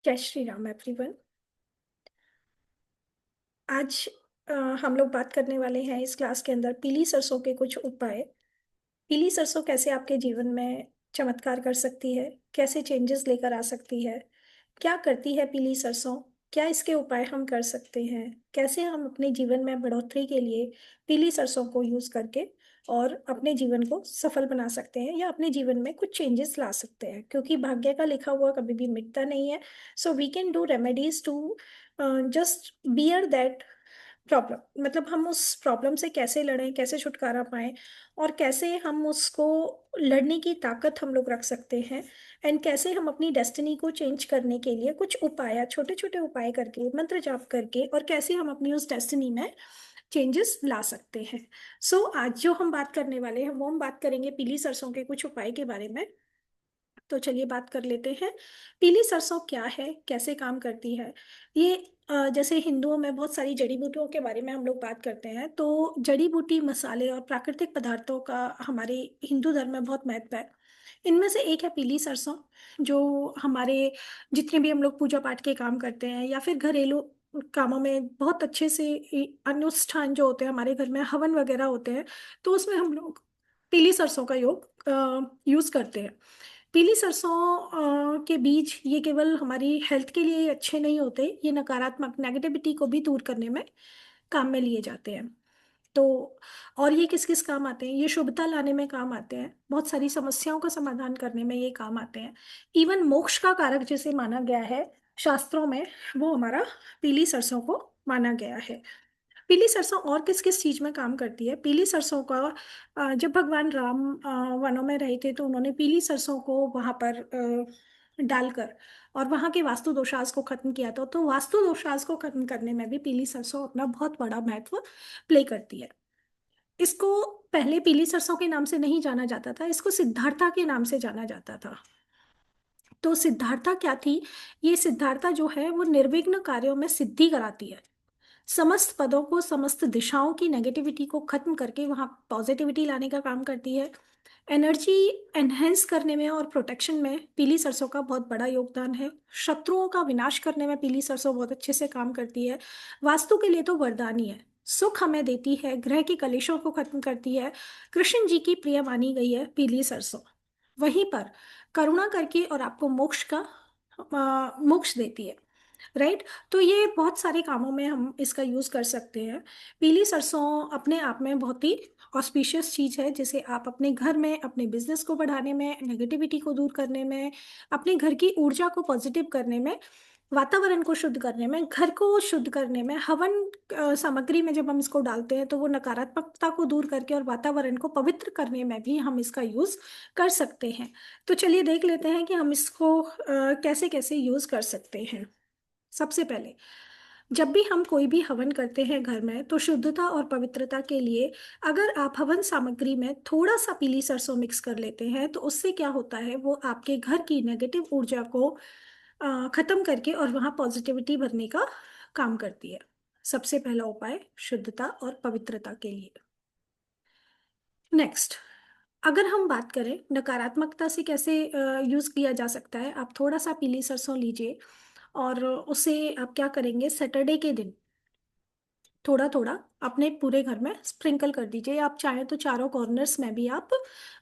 जय श्री राम एवरीवन। आज हम लोग बात करने वाले हैं इस क्लास के अंदर पीली सरसों के कुछ उपाय। पीली सरसों कैसे आपके जीवन में चमत्कार कर सकती है, कैसे चेंजेस लेकर आ सकती है, क्या करती है पीली सरसों, क्या इसके उपाय हम कर सकते हैं, कैसे हम अपने जीवन में बढ़ोतरी के लिए पीली सरसों को यूज करके और अपने जीवन को सफल बना सकते हैं या अपने जीवन में कुछ चेंजेस ला सकते हैं, क्योंकि भाग्य का लिखा हुआ कभी भी मिटता नहीं है। So we can do remedies to just bear that problem. मतलब हम उस प्रॉब्लम से कैसे लड़ें, कैसे छुटकारा पाएं और कैसे हम उसको लड़ने की ताकत हम लोग रख सकते हैं। एंड कैसे हम अपनी डेस्टिनी को चेंज करने के लिए कुछ उपाय, छोटे छोटे उपाय करके, मंत्र जाप करके, और कैसे हम अपनी उस डेस्टिनी में चेंजेस ला सकते हैं। आज जो हम बात करने वाले हैं वो हम बात करेंगे पीली सरसों के कुछ उपाय के बारे में। तो चलिए बात कर लेते हैं। पीली सरसों क्या है, कैसे काम करती है। ये जैसे हिंदुओं में बहुत सारी जड़ी बूटियों के बारे में हम लोग बात करते हैं, तो जड़ी बूटी, मसाले और प्राकृतिक पदार्थों का हमारे हिंदू धर्म में बहुत महत्व है। इनमें से एक है पीली सरसों, जो हमारे जितने भी हम लोग पूजा पाठ के काम करते हैं या फिर घरेलू कामों में बहुत अच्छे से अनुष्ठान जो होते हैं हमारे घर में, हवन वगैरह होते हैं, तो उसमें हम लोग पीली सरसों का यूज करते हैं। पीली सरसों के बीज ये केवल हमारी हेल्थ के लिए ही अच्छे नहीं होते, ये नकारात्मक नेगेटिविटी को भी दूर करने में काम में लिए जाते हैं। तो और ये किस किस काम आते हैं, ये शुभता लाने में काम आते हैं, बहुत सारी समस्याओं का समाधान करने में ये काम आते हैं। इवन मोक्ष का कारक जिसे माना गया है शास्त्रों में, वो हमारा पीली सरसों को माना गया है। पीली सरसों और किस किस चीज में काम करती है पीली सरसों का। जब भगवान राम वनों में रहे थे तो उन्होंने पीली सरसों को वहां पर डालकर और वहां के वास्तु दोषास को खत्म किया था। तो वास्तु दोषास को खत्म करने में भी पीली सरसों अपना बहुत बड़ा महत्व प्ले करती है। इसको पहले पीली सरसों के नाम से नहीं जाना जाता था, इसको सिद्धार्था के नाम से जाना जाता था। तो सिद्धार्था क्या थी? ये सिद्धार्था जो है वो निर्विघ्न कार्यों में सिद्धि कराती है। समस्त पदों को, समस्त दिशाओं की नेगेटिविटी को खत्म करके वहां पॉजिटिविटी लाने का काम करती है। एनर्जी एनहेंस करने में और प्रोटेक्शन में पीली सरसों का बहुत बड़ा योगदान है। शत्रुओं का विनाश करने में पीली सरसों बहुत अच्छे से काम करती है। वास्तु के लिए तो वरदान ही है, सुख हमें देती है, ग्रह के कलेशों को खत्म करती है। कृष्ण जी की प्रिय मानी गई है पीली सरसों। वहीं पर करुणा करके और आपको मोक्ष का मोक्ष देती है। राइट। तो ये बहुत सारे कामों में हम इसका यूज कर सकते हैं। पीली सरसों अपने आप में बहुत ही ऑस्पिशियस चीज है, जिसे आप अपने घर में, अपने बिजनेस को बढ़ाने में, नेगेटिविटी को दूर करने में, अपने घर की ऊर्जा को पॉजिटिव करने में, वातावरण को शुद्ध करने में, घर को शुद्ध करने में, हवन सामग्री में जब हम इसको डालते हैं तो वो नकारात्मकता को दूर करके और वातावरण को पवित्र करने में भी हम इसका यूज कर सकते हैं। तो चलिए देख लेते हैं कि हम इसको कैसे कैसे यूज कर सकते हैं। सबसे पहले, जब भी हम कोई भी हवन करते हैं घर में, तो शुद्धता और पवित्रता के लिए अगर आप हवन सामग्री में थोड़ा सा पीली सरसों मिक्स कर लेते हैं तो उससे क्या होता है, वो आपके घर की नेगेटिव ऊर्जा को खत्म करके और वहां पॉजिटिविटी भरने का काम करती है। सबसे पहला उपाय शुद्धता और पवित्रता के लिए। नेक्स्ट, अगर हम बात करें नकारात्मकता से कैसे यूज किया जा सकता है, आप थोड़ा सा पीली सरसों लीजिए और उसे आप क्या करेंगे, सैटरडे के दिन थोड़ा थोड़ा अपने पूरे घर में स्प्रिंकल कर दीजिए। आप चाहें तो चारों कॉर्नर्स में भी आप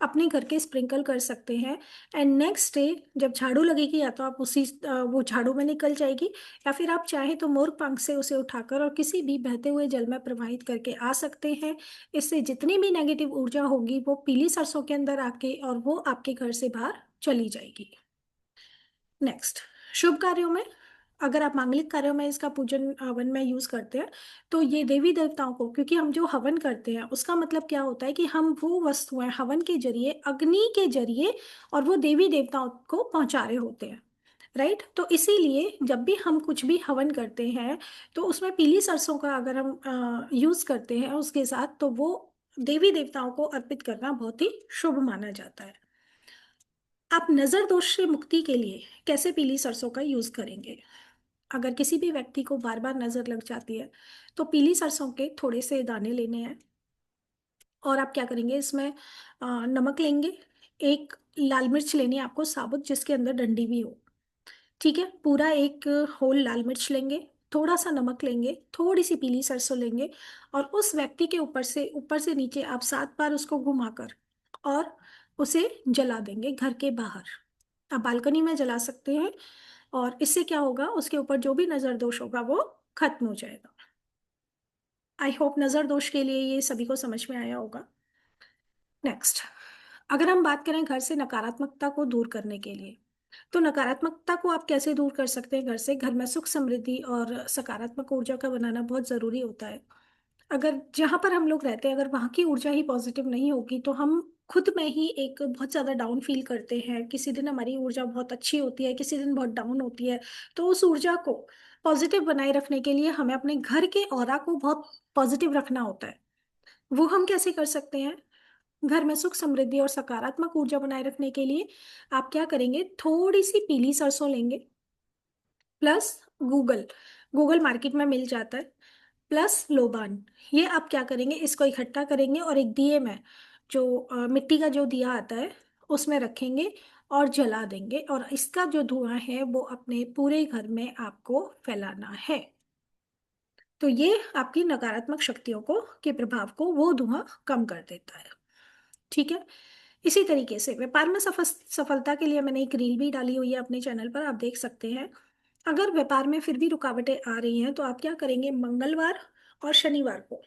अपने घर के स्प्रिंकल कर सकते हैं। एंड नेक्स्ट डे जब झाड़ू लगेगी, या तो आप वो झाड़ू में निकल जाएगी, या फिर आप चाहें तो मोर पंख से उसे उठाकर और किसी भी बहते हुए जल में प्रवाहित करके आ सकते हैं। इससे जितनी भी नेगेटिव ऊर्जा होगी वो पीली सरसों के अंदर आके और वो आपके घर से बाहर चली जाएगी। नेक्स्ट, शुभ कार्यों में, अगर आप मांगलिक कार्यों में इसका पूजन हवन में यूज करते हैं, तो ये देवी देवताओं को, क्योंकि हम जो हवन करते हैं उसका मतलब क्या होता है कि हम वो वस्तुएं हवन के जरिए, अग्नि के जरिए, और वो देवी देवताओं को पहुंचा रहे होते हैं। राइट। तो इसीलिए जब भी हम कुछ भी हवन करते हैं तो उसमें पीली सरसों का अगर हम यूज करते हैं उसके साथ, तो वो देवी देवताओं को अर्पित करना बहुत ही शुभ माना जाता है। आप नजर दोष से मुक्ति के लिए कैसे पीली सरसों का यूज करेंगे? अगर किसी भी व्यक्ति को बार बार नजर लग जाती है तो पीली सरसों के थोड़े से दाने लेने हैं और आप क्या करेंगे, इसमें नमक लेंगे, एक लाल मिर्च लेनी है आपको साबुत जिसके अंदर डंडी भी हो, ठीक है, पूरा एक होल लाल मिर्च लेंगे, थोड़ा सा नमक लेंगे, थोड़ी सी पीली सरसों लेंगे, और उस व्यक्ति के ऊपर से नीचे आप 7 बार उसको घुमाकर और उसे जला देंगे घर के बाहर। आप बालकनी में जला सकते हैं, और इससे क्या होगा, उसके ऊपर जो भी नजर दोष होगा वो खत्म हो जाएगा। आई होप नजर दोष के लिए ये सभी को समझ में आया होगा। नेक्स्ट, अगर हम बात करें घर से नकारात्मकता को दूर करने के लिए, तो नकारात्मकता को आप कैसे दूर कर सकते हैं? घर से, घर में सुख समृद्धि और सकारात्मक ऊर्जा का बनाना बहुत जरूरी होता है। अगर जहां पर हम लोग रहते हैं, अगर वहां की ऊर्जा ही पॉजिटिव नहीं होगी, तो हम खुद में ही एक बहुत ज्यादा डाउन फील करते हैं। किसी दिन हमारी ऊर्जा बहुत अच्छी होती है, किसी दिन बहुत डाउन होती है। तो उस ऊर्जा को पॉजिटिव बनाए रखने के लिए हमें अपने घर के ऑरा को बहुत पॉजिटिव रखना होता है। वो हम कैसे कर सकते हैं? घर में सुख समृद्धि और सकारात्मक ऊर्जा बनाए रखने के लिए आप क्या करेंगे, थोड़ी सी पीली सरसों लेंगे, प्लस गूगल, गूगल मार्केट में मिल जाता है, प्लस लोबान। ये आप क्या करेंगे, इसको इकट्ठा करेंगे और एक दिए में, जो मिट्टी का जो दिया आता है उसमें रखेंगे और जला देंगे, और इसका जो धुआं है वो अपने पूरे घर में आपको फैलाना है। तो ये आपकी नकारात्मक शक्तियों को के प्रभाव को वो धुआं कम कर देता है। ठीक है। इसी तरीके से व्यापार में सफलता के लिए मैंने एक रील भी डाली हुई है अपने चैनल पर, आप देख सकते हैं। अगर व्यापार में फिर भी रुकावटें आ रही हैं, तो आप क्या करेंगे, मंगलवार और शनिवार को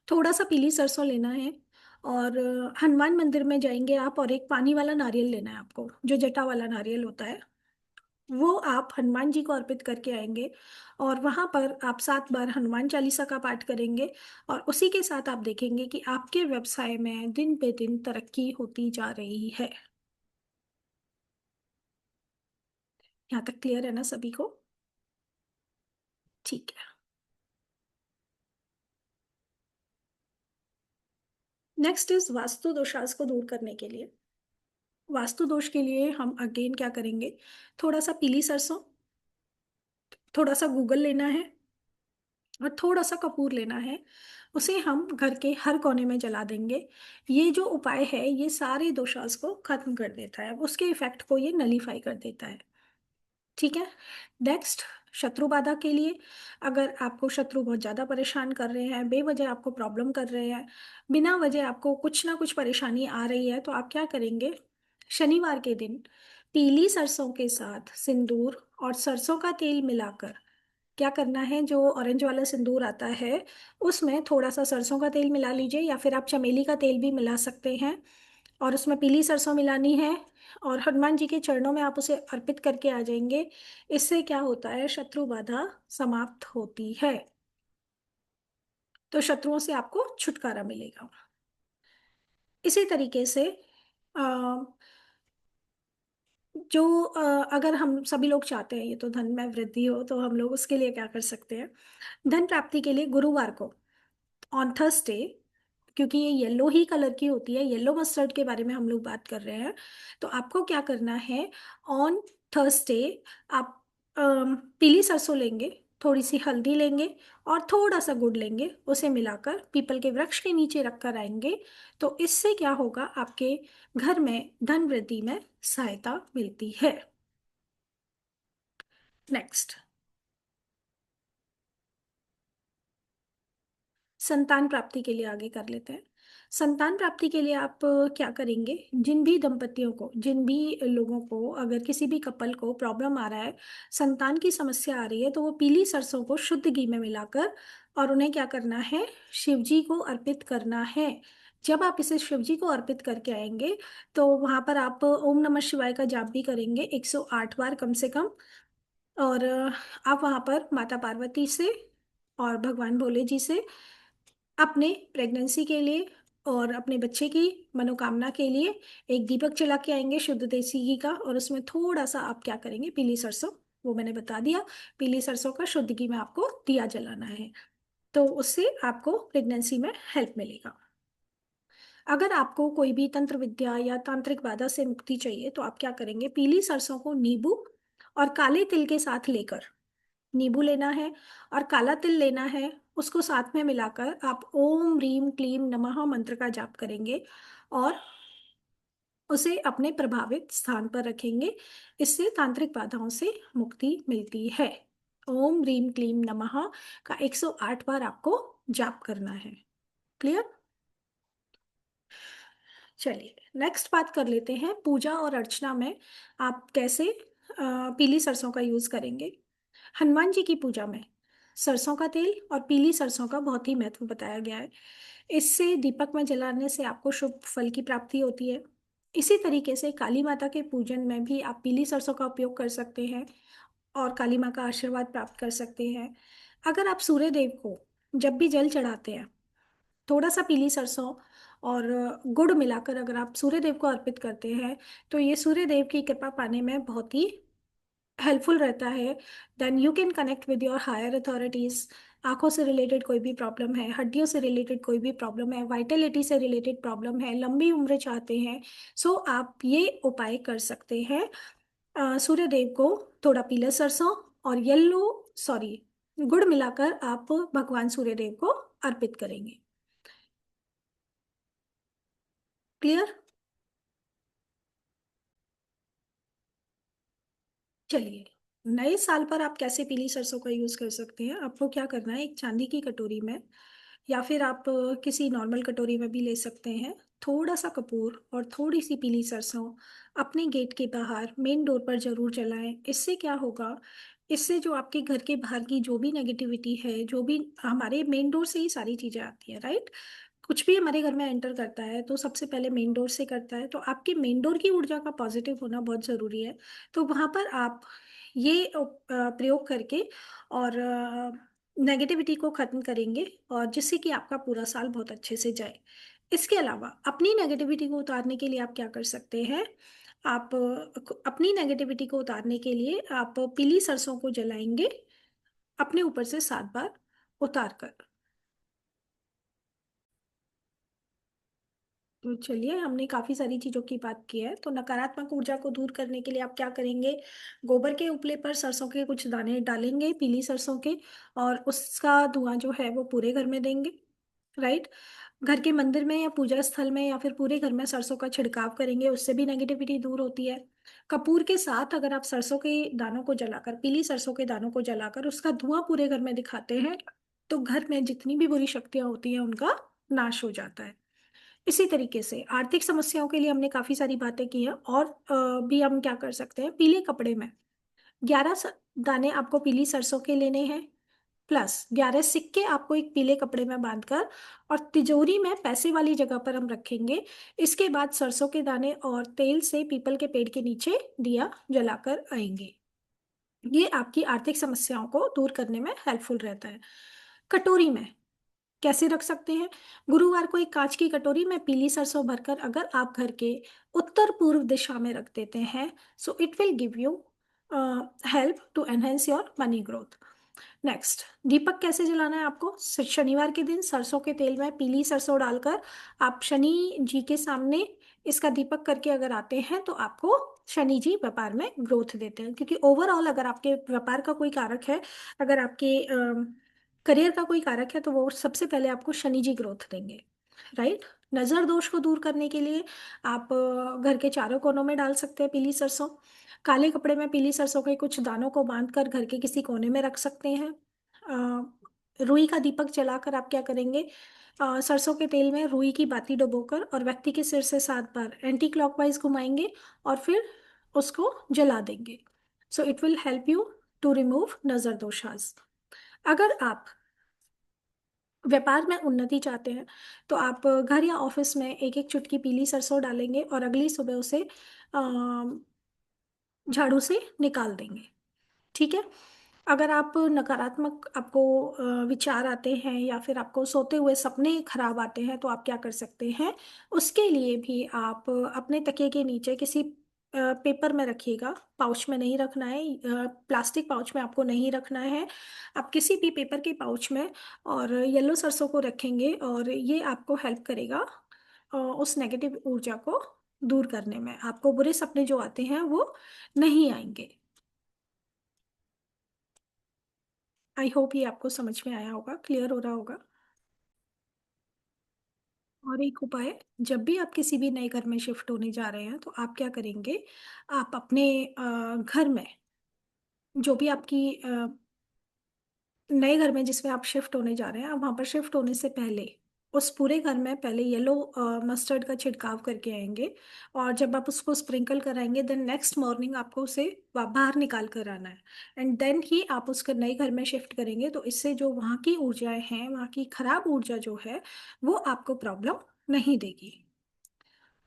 थोड़ा सा पीली सरसों लेना है, और हनुमान मंदिर में जाएंगे आप, और एक पानी वाला नारियल लेना है आपको, जो जटा वाला नारियल होता है, वो आप हनुमान जी को अर्पित करके आएंगे। और वहां पर आप 7 बार हनुमान चालीसा का पाठ करेंगे, और उसी के साथ आप देखेंगे कि आपके व्यवसाय में दिन पे दिन तरक्की होती जा रही है। यहाँ तक क्लियर है ना सभी को? ठीक है। नेक्स्ट इज वास्तु दोषास को दूर करने के लिए। वास्तु दोष के लिए हम अगेन क्या करेंगे, थोड़ा सा पीली सरसों, थोड़ा सा गूगल लेना है, और थोड़ा सा कपूर लेना है। उसे हम घर के हर कोने में जला देंगे। ये जो उपाय है ये सारे दोषास को खत्म कर देता है, उसके इफेक्ट को ये नलीफाई कर देता है। ठीक है। नेक्स्ट, शत्रु बाधा के लिए, अगर आपको शत्रु बहुत ज्यादा परेशान कर रहे हैं, बेवजह आपको प्रॉब्लम कर रहे हैं, बिना वजह आपको कुछ ना कुछ परेशानी आ रही है, तो आप क्या करेंगे, शनिवार के दिन पीली सरसों के साथ सिंदूर और सरसों का तेल मिलाकर क्या करना है, जो ऑरेंज वाला सिंदूर आता है उसमें थोड़ा सा सरसों का तेल मिला लीजिए, या फिर आप चमेली का तेल भी मिला सकते हैं, और उसमें पीली सरसों मिलानी है, और हनुमान जी के चरणों में आप उसे अर्पित करके आ जाएंगे। इससे क्या होता है, शत्रु बाधा समाप्त होती है। तो शत्रुओं से आपको छुटकारा मिलेगा। इसी तरीके से अ, अगर हम सभी लोग चाहते हैं ये तो धन में वृद्धि हो, तो हम लोग उसके लिए क्या कर सकते हैं, धन प्राप्ति के लिए गुरुवार को, ऑन थर्सडे, क्योंकि ये येलो ही कलर की होती है, येलो मस्टर्ड के बारे में हम लोग बात कर रहे हैं, तो आपको क्या करना है, ऑन थर्सडे आप पीली सरसों लेंगे, थोड़ी सी हल्दी लेंगे, और थोड़ा सा गुड़ लेंगे, उसे मिलाकर पीपल के वृक्ष के नीचे रख कर आएंगे। तो इससे क्या होगा, आपके घर में धन वृद्धि में सहायता मिलती है। नेक्स्ट, संतान प्राप्ति के लिए आगे कर लेते हैं। संतान प्राप्ति के लिए आप क्या करेंगे, जिन भी दंपतियों को, जिन भी लोगों को, अगर किसी भी कपल को प्रॉब्लम आ रहा है, संतान की समस्या आ रही है, तो वो पीली सरसों को शुद्ध घी में मिलाकर और उन्हें क्या करना है, शिव जी को अर्पित करना है। जब आप इसे शिव जी को अर्पित करके आएंगे, तो वहां पर आप ओम नमः शिवाय का जाप भी करेंगे 108 बार कम से कम। और आप वहां पर माता पार्वती से और भगवान भोले जी से अपने प्रेगनेंसी के लिए और अपने बच्चे की मनोकामना के लिए एक दीपक जला के आएंगे शुद्ध देसी घी का, और उसमें थोड़ा सा आप क्या करेंगे, पीली सरसों, वो मैंने बता दिया, पीली सरसों का शुद्ध घी में आपको दिया जलाना है। तो उससे आपको प्रेगनेंसी में हेल्प मिलेगा। अगर आपको कोई भी तंत्र विद्या या तांत्रिक बाधा से मुक्ति चाहिए, तो आप क्या करेंगे, पीली सरसों को नींबू और काले तिल के साथ लेकर, नींबू लेना है और काला तिल लेना है, उसको साथ में मिलाकर आप ओम रीम क्लीम नमः मंत्र का जाप करेंगे। और उसे अपने प्रभावित स्थान पर रखेंगे। इससे तांत्रिक बाधाओं से मुक्ति मिलती है। ओम ह्रीम क्लीम नमः का 108 बार आपको जाप करना है। क्लियर? चलिए नेक्स्ट बात कर लेते हैं, पूजा और अर्चना में आप कैसे पीली सरसों का यूज करेंगे। हनुमान जी की पूजा में सरसों का तेल और पीली सरसों का बहुत ही महत्व बताया गया है। इससे दीपक में जलाने से आपको शुभ फल की प्राप्ति होती है। इसी तरीके से काली माता के पूजन में भी आप पीली सरसों का उपयोग कर सकते हैं और काली माँ का आशीर्वाद प्राप्त कर सकते हैं। अगर आप सूर्य देव को जब भी जल चढ़ाते हैं, थोड़ा सा पीली सरसों और गुड़ मिलाकर अगर आप सूर्य देव को अर्पित करते हैं, तो ये सूर्य देव की कृपा पाने में बहुत ही हेल्पफुल रहता है। Then you can connect with your higher authorities. आंखों से रिलेटेड कोई भी प्रॉब्लम है, हड्डियों से रिलेटेड कोई भी प्रॉब्लम है, वाइटलिटी से रिलेटेड प्रॉब्लम है, लंबी उम्र चाहते हैं, सो आप ये उपाय कर सकते हैं। सूर्य देव को थोड़ा पीला सरसों और येलो सॉरी गुड़ मिलाकर आप भगवान सूर्य देव को अर्पित करेंगे। क्लियर? चलिए, नए साल पर आप कैसे पीली सरसों का यूज कर सकते हैं। आपको क्या करना है, एक चांदी की कटोरी में या फिर आप किसी नॉर्मल कटोरी में भी ले सकते हैं, थोड़ा सा कपूर और थोड़ी सी पीली सरसों अपने गेट के बाहर मेन डोर पर जरूर जलाएं। इससे क्या होगा, इससे जो आपके घर के बाहर की जो भी नेगेटिविटी है, जो भी हमारे मेन डोर से ही सारी चीजें आती हैं, राइट। कुछ भी हमारे घर में एंटर करता है तो सबसे पहले मेन डोर से करता है, तो आपके मेन डोर की ऊर्जा का पॉजिटिव होना बहुत जरूरी है। तो वहां पर आप ये प्रयोग करके और नेगेटिविटी को खत्म करेंगे, और जिससे कि आपका पूरा साल बहुत अच्छे से जाए। इसके अलावा अपनी नेगेटिविटी को उतारने के लिए आप क्या कर सकते हैं, आप अपनी नेगेटिविटी को उतारने के लिए आप पीली सरसों को जलाएंगे अपने ऊपर से 7 बार उतार कर। तो चलिए, हमने काफी सारी चीजों की बात की है, तो नकारात्मक ऊर्जा को दूर करने के लिए आप क्या करेंगे, गोबर के उपले पर सरसों के कुछ दाने डालेंगे, पीली सरसों के, और उसका धुआं जो है वो पूरे घर में देंगे, राइट। घर के मंदिर में या पूजा स्थल में या फिर पूरे घर में सरसों का छिड़काव करेंगे, उससे भी नेगेटिविटी दूर होती है। कपूर के साथ अगर आप सरसों के दानों को जलाकर, पीली सरसों के दानों को जलाकर उसका धुआं पूरे घर में दिखाते हैं, तो घर में जितनी भी बुरी शक्तियां होती हैं उनका नाश हो जाता है। इसी तरीके से आर्थिक समस्याओं के लिए हमने काफी सारी बातें की हैं, और भी हम क्या कर सकते हैं, पीले कपड़े में 11 दाने आपको पीली सरसों के लेने हैं, प्लस 11 सिक्के आपको एक पीले कपड़े में बांधकर और तिजोरी में पैसे वाली जगह पर हम रखेंगे। इसके बाद सरसों के दाने और तेल से पीपल के पेड़ के नीचे दिया जलाकर आएंगे। ये आपकी आर्थिक समस्याओं को दूर करने में हेल्पफुल रहता है। कटोरी में कैसे रख सकते हैं, गुरुवार को एक कांच की कटोरी में पीली सरसों भरकर अगर आप घर के उत्तर पूर्व दिशा में रख देते हैं, so it will give you help to enhance your money growth. Next, दीपक कैसे जलाना है आपको, शनिवार के दिन सरसों के तेल में पीली सरसों डालकर आप शनि जी के सामने इसका दीपक करके अगर आते हैं, तो आपको शनि जी व्यापार में ग्रोथ देते हैं। क्योंकि ओवरऑल अगर आपके व्यापार का कोई कारक है, अगर आपके करियर का कोई कारक है, तो वो सबसे पहले आपको शनि जी ग्रोथ देंगे, राइट। नजर दोष को दूर करने के लिए आप घर के चारों कोनों में डाल सकते हैं पीली सरसों। काले कपड़े में पीली सरसों के कुछ दानों को बांधकर घर के किसी कोने में रख सकते हैं। रुई का दीपक जलाकर आप क्या करेंगे, सरसों के तेल में रुई की बाती डुबोकर और व्यक्ति के सिर से 7 बार एंटी क्लॉकवाइज घुमाएंगे और फिर उसको जला देंगे। So it will help you to remove नजर दोषास। अगर आप व्यापार में उन्नति चाहते हैं, तो आप घर या ऑफिस में एक एक चुटकी पीली सरसों डालेंगे और अगली सुबह उसे झाड़ू से निकाल देंगे, ठीक है। अगर आप नकारात्मक आपको विचार आते हैं या फिर आपको सोते हुए सपने खराब आते हैं, तो आप क्या कर सकते हैं, उसके लिए भी आप अपने तकिए के नीचे किसी पेपर में रखिएगा, पाउच में नहीं रखना है, प्लास्टिक पाउच में आपको नहीं रखना है। आप किसी भी पेपर के पाउच में और येलो सरसों को रखेंगे, और ये आपको हेल्प करेगा उस नेगेटिव ऊर्जा को दूर करने में। आपको बुरे सपने जो आते हैं वो नहीं आएंगे। आई होप ये आपको समझ में आया होगा, क्लियर हो रहा होगा। और एक उपाय, जब भी आप किसी भी नए घर में शिफ्ट होने जा रहे हैं तो आप क्या करेंगे, आप अपने घर में जो भी आपकी नए घर में जिसमें आप शिफ्ट होने जा रहे हैं, आप वहां पर शिफ्ट होने से पहले उस पूरे घर में पहले येलो मस्टर्ड का छिड़काव करके आएंगे। और जब आप उसको स्प्रिंकल कराएंगे देन नेक्स्ट मॉर्निंग आपको उसे बाहर निकाल कर आना है। एंड देन ही आप उसके नए घर में शिफ्ट करेंगे, तो इससे जो वहाँ की ऊर्जाएं हैं, वहाँ की खराब ऊर्जा जो है वो आपको प्रॉब्लम नहीं देगी।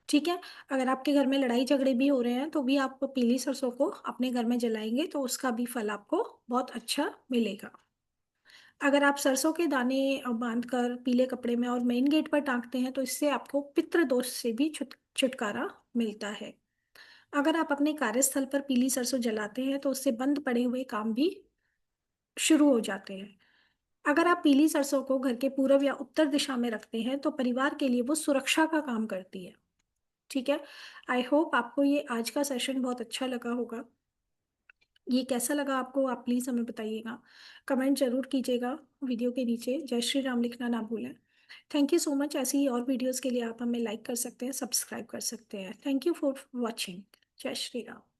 ठीक है। अगर आपके घर में लड़ाई झगड़े भी हो रहे हैं तो भी आप पीली सरसों को अपने घर में जलाएंगे तो उसका भी फल आपको बहुत अच्छा मिलेगा। अगर आप सरसों के दाने बांधकर पीले कपड़े में और मेन गेट पर टांगते हैं तो इससे आपको पितृ दोष से भी छुटकारा मिलता है। अगर आप अपने कार्यस्थल पर पीली सरसों जलाते हैं तो उससे बंद पड़े हुए काम भी शुरू हो जाते हैं। अगर आप पीली सरसों को घर के पूर्व या उत्तर दिशा में रखते हैं तो परिवार के लिए वो सुरक्षा का काम करती है। ठीक है। आई होप आपको ये आज का सेशन बहुत अच्छा लगा होगा। ये कैसा लगा आपको, आप प्लीज़ हमें बताइएगा, कमेंट जरूर कीजिएगा। वीडियो के नीचे जय श्री राम लिखना ना भूलें। Thank you so much. ऐसी ही और वीडियोस के लिए आप हमें लाइक कर सकते हैं, सब्सक्राइब कर सकते हैं। Thank you for watching. जय श्री राम।